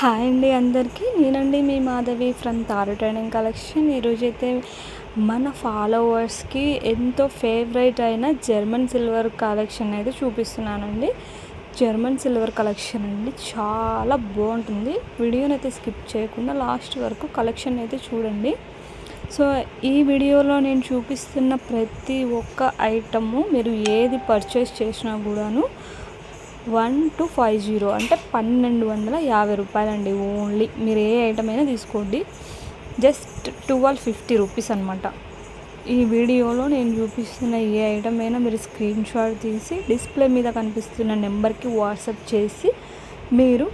Hi అండి అందరికీ. నేనండి మీ Madhavi from Taru trending collection. ఈరోజైతే మన ఫాలోవర్స్కి ఎంతో ఫేవరెట్ అయిన జర్మన్ సిల్వర్ కలెక్షన్ అయితే చూపిస్తున్నానండి. జర్మన్ సిల్వర్ కలెక్షన్ అండి, చాలా బాగుంటుంది. వీడియోని అయితే స్కిప్ చేయకుండా లాస్ట్ వరకు కలెక్షన్ అయితే చూడండి. సో ఈ వీడియోలో నేను చూపిస్తున్న ప్రతి ఒక్క ఐటము మీరు ఏది పర్చేస్ చేసినా కూడాను 1250 అంటే 1250 రూపాయలండి. ఓన్లీ మీరు ఏ ఐటమ్ అయినా తీసుకోండి, జస్ట్ 1250 రూపీస్ అనమాట. ఈ వీడియోలో నేను చూపిస్తున్న ఏ ఐటమ్ అయినా మీరు స్క్రీన్ షాట్ తీసి డిస్ప్లే మీద కనిపిస్తున్న నెంబర్కి వాట్సాప్ చేసి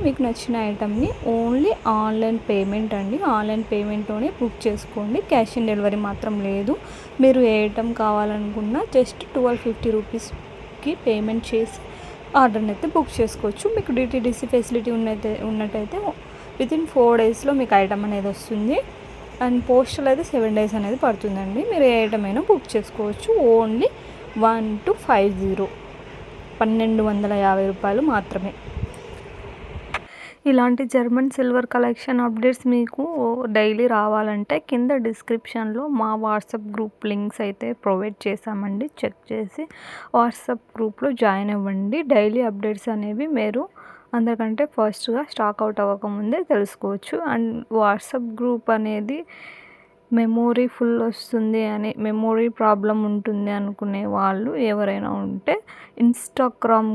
మీకు నచ్చిన ఐటమ్ని ఓన్లీ ఆన్లైన్ పేమెంట్ అండి, ఆన్లైన్ పేమెంట్తోనే బుక్ చేసుకోండి. క్యాష్ ఆన్ డెలివరీ మాత్రం లేదు. మీరు ఏ ఐటమ్ కావాలనుకున్నా జస్ట్ 1250 రూపీస్కి పేమెంట్ చేసి ఆర్డర్ని అయితే బుక్ చేసుకోవచ్చు. మీకు డిటిడిసి ఫెసిలిటీ ఉన్నట్టయితే వితిన్ 4 డేస్లో మీకు ఐటమ్ అనేది వస్తుంది. అండ్ పోస్టల్ అయితే 7 డేస్ అనేది పడుతుందండి. మీరు ఏ ఐటమ్ అయినా బుక్ చేసుకోవచ్చు. ఓన్లీ 1250 రూపాయలు మాత్రమే. ఇలాంటి జర్మన్ సిల్వర్ కలెక్షన్ అప్డేట్స్ మీకు డైలీ రావాలంటే కింద డిస్క్రిప్షన్లో మా వాట్సాప్ గ్రూప్ లింక్స్ అయితే ప్రొవైడ్ చేశామండి. చెక్ చేసి వాట్సాప్ గ్రూప్లో జాయిన్ అవ్వండి. డైలీ అప్డేట్స్ అనేవి మీరు అందరికంటే ఫస్ట్గా స్టాక్ అవుట్ అవ్వకముందే తెలుసుకోవచ్చు. అండ్ వాట్సాప్ గ్రూప్ అనేది మెమొరీ ఫుల్ వస్తుంది అని, మెమొరీ ప్రాబ్లం ఉంటుంది అనుకునే వాళ్ళు ఎవరైనా ఉంటే ఇన్స్టాగ్రామ్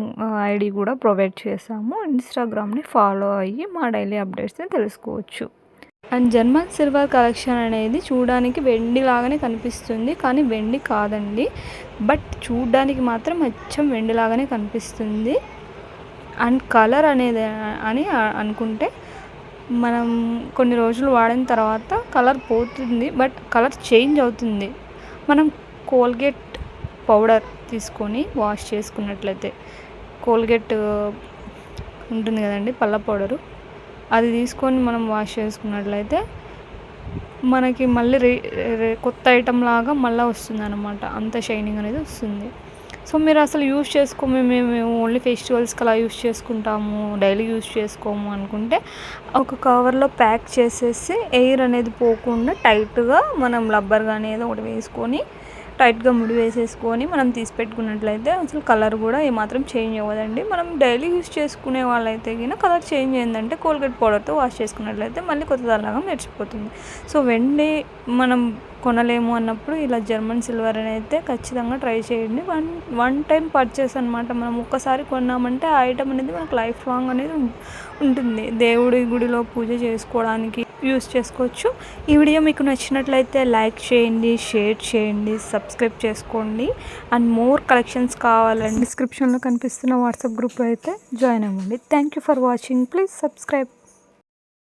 ఐడి కూడా ప్రొవైడ్ చేసాము. ఇన్స్టాగ్రామ్ని ఫాలో అయ్యి మా డైలీ అప్డేట్స్ని తెలుసుకోవచ్చు. అండ్ జర్మన్ సిల్వర్ కలెక్షన్ అనేది చూడడానికి వెండి లాగానే కనిపిస్తుంది, కానీ వెండి కాదండి. బట్ చూడడానికి మాత్రం అచ్చం వెండి లాగానే కనిపిస్తుంది. అండ్ కలర్ అనేది అని అనుకుంటే మనం కొన్ని రోజులు వాడిన తర్వాత కలర్ పోతుంది, బట్ కలర్ చేంజ్ అవుతుంది. మనం కోల్గేట్ పౌడర్ తీసుకొని వాష్ చేసుకున్నట్లయితే, కోల్గేట్ ఉంటుంది కదండి పళ్ళ పౌడరు, అది తీసుకొని మనం వాష్ చేసుకున్నట్లయితే మనకి మళ్ళీ కొత్త ఐటమ్ లాగా మళ్ళీ వస్తుంది అనమాట. అంత షైనింగ్ అనేది వస్తుంది. సో మీరు అసలు యూజ్ మేము ఓన్లీ ఫెస్టివల్స్కి అలా యూజ్ చేసుకుంటాము, డైలీ యూజ్ చేసుకోము అనుకుంటే ఒక కవర్లో ప్యాక్ చేసేసి ఎయిర్ అనేది పోకుండా టైట్గా మనం రబ్బర్ కానీ ఏదో ఒకటి వేసుకొని టైట్గా ముడి వేసేసుకొని మనం తీసి పెట్టుకున్నట్లయితే అసలు కలర్ కూడా ఏమాత్రం చేంజ్ అవ్వదండి. మనం డైలీ యూజ్ చేసుకునే వాళ్ళైతే కింద కలర్ చేంజ్ అయిందంటే కోల్గేట్ పౌడర్తో వాష్ చేసుకున్నట్లయితే మళ్ళీ కొత్తదాలాగా మెరిచిపోతుంది. సో వెండి మనం కొనలేము అన్నప్పుడు ఇలా జర్మన్ సిల్వర్ అని అయితే ఖచ్చితంగా ట్రై చేయండి. వన్ టైం పర్చేస్ అనమాట. మనం ఒక్కసారి కొన్నామంటే ఆ ఐటమ్ అనేది మనకు లైఫ్ లాంగ్ అనేది ఉంటుంది. దేవుడి గుడిలో పూజ చేసుకోవడానికి యూస్ చేసుకోవచ్చు. ఈ వీడియో మీకు నచ్చినట్లయితే లైక్ చేయండి, షేర్ చేయండి, సబ్స్క్రైబ్ చేసుకోండి. అండ్ మోర్ కలెక్షన్స్ కావాలండి డిస్క్రిప్షన్లో కనిపిస్తున్న వాట్సాప్ గ్రూప్లో అయితే జాయిన్ అవ్వండి. Thank you for watching. Please subscribe.